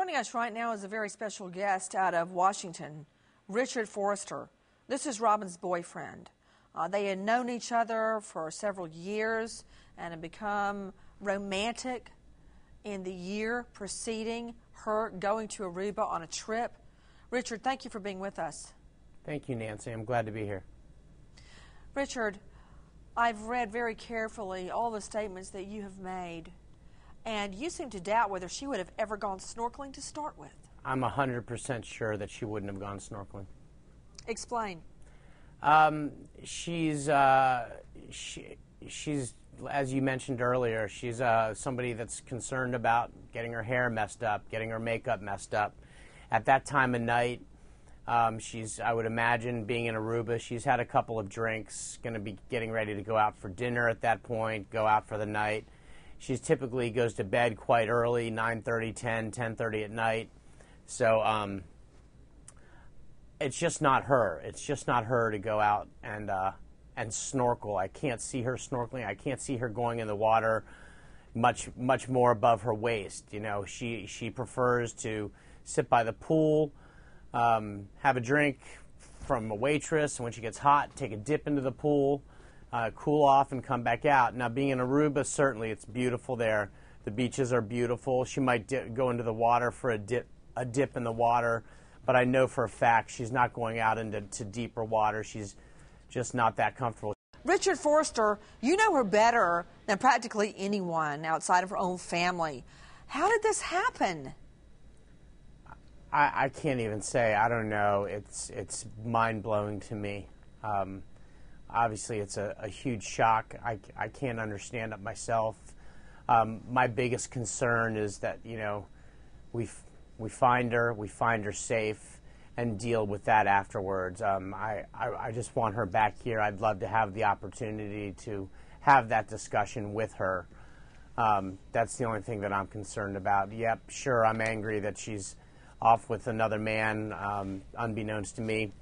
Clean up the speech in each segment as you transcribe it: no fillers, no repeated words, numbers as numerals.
Joining us right now is a very special guest out of Washington, Richard Forrester. This is Robin's boyfriend. They had known each other for several years and had become romantic in the year preceding her going to Aruba on a trip. Richard, thank you for being with us. Thank you, Nancy. I'm glad to be here. Richard, I've read very carefully all the statements that you have made, and you seem to doubt whether she would have ever gone snorkeling to start with. I'm 100% sure that she wouldn't have gone snorkeling. Explain. She's, as you mentioned earlier, she's somebody that's concerned about getting her hair messed up, getting her makeup messed up. At that time of night, I would imagine, being in Aruba, she's had a couple of drinks, going to be getting ready to go out for dinner at that point, go out for the night. She typically goes to bed quite early, 9:30, 10:30 at night. So it's just not her. It's just not her to go out and snorkel. I can't see her snorkeling. I can't see her going in the water much more above her waist. You know, she prefers to sit by the pool, have a drink from a waitress, and when she gets hot, take a dip into the pool, cool off, and come back out. Now, being in Aruba, certainly it's beautiful there. The beaches are beautiful. She might go into the water for a dip in the water, but I know for a fact she's not going out into deeper water. She's just not that comfortable. Richard Forrester, you know her better than practically anyone outside of her own family. How did this happen? I can't even say. I don't know. It's mind-blowing to me. Obviously, it's a huge shock. I can't understand it myself. My biggest concern is that, you know, we find her safe, and deal with that afterwards. I just want her back here. I'd love to have the opportunity to have that discussion with her. That's the only thing that I'm concerned about. Yep, sure, I'm angry that she's off with another man, unbeknownst to me.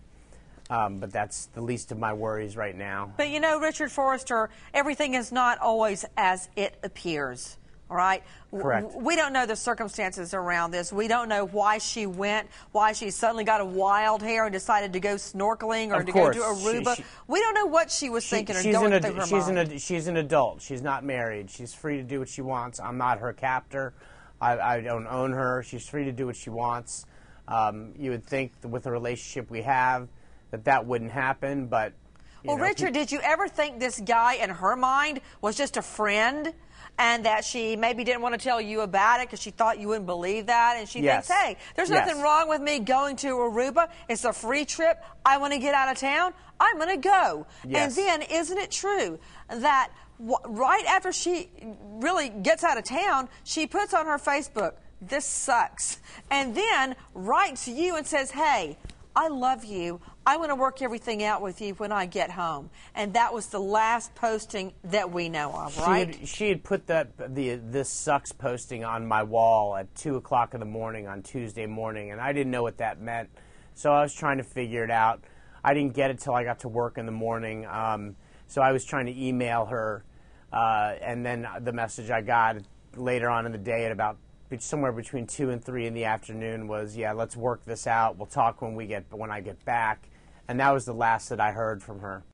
But that's the least of my worries right now. But you know, Richard Forrester, everything is not always as it appears. All right? Correct. We don't know the circumstances around this. We don't know why she went, why she suddenly got a wild hair and decided to go snorkeling or to go to Aruba. We don't know what she was thinking or going through her mind. She's an adult. She's not married. She's free to do what she wants. I'm not her captor. I don't own her. She's free to do what she wants. You would think that with the relationship we have that wouldn't happen, but... Well, Richard, did you ever think this guy in her mind was just a friend and that she maybe didn't want to tell you about it because she thought you wouldn't believe that? And she thinks, hey, there's nothing wrong with me going to Aruba. It's a free trip. I want to get out of town. I'm going to go. Yes. And then, isn't it true that right after she really gets out of town, she puts on her Facebook, "This sucks," and then writes you and says, hey, I love you. I want to work everything out with you when I get home. And that was the last posting that we know of, right? She had put this sucks posting on my wall at 2 o'clock in the morning on Tuesday morning, and I didn't know what that meant. So I was trying to figure it out. I didn't get it till I got to work in the morning. So I was trying to email her, and then the message I got later on in the day at about somewhere between 2 and 3 in the afternoon was, yeah, let's work this out. We'll talk when I get back. And that was the last that I heard from her.